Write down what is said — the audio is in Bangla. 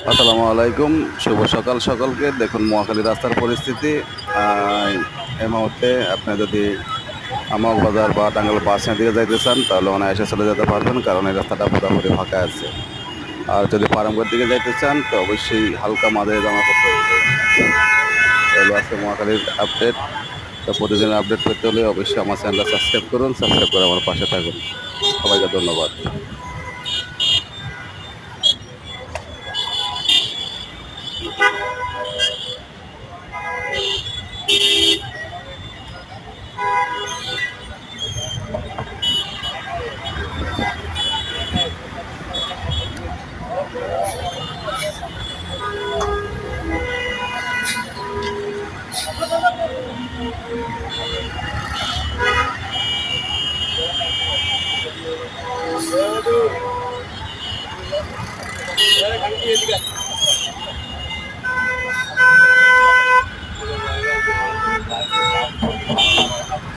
আসসালামু আলাইকুম, শুভ সকাল সকলকে। দেখুন মহাখালী রাস্তার পরিস্থিতি। আহ, এই মুহূর্তে আপনি যদি আমক বাজার বা টাঙ্গাইল বাস স্ট্যান্ড দিকে যাইতে চান তাহলে অনায়াসে চলে যেতে পারবেন, কারণ এই রাস্তাটা পুরোপুরি ফাঁকা আছে। আর যদি ফার্মগেট দিকে যাইতে চান তো অবশ্যই হালকা মাঝারি জামা পড়তে হবে। এগুলো আছে মহাখালীর আপডেট। তো প্রতিদিনের আপডেট পেতে হলে অবশ্যই আমার চ্যানেলটা সাবস্ক্রাইব করুন, সাবস্ক্রাইব করে আমার পাশে থাকুন। সবাইকে ধন্যবাদ। Aduh.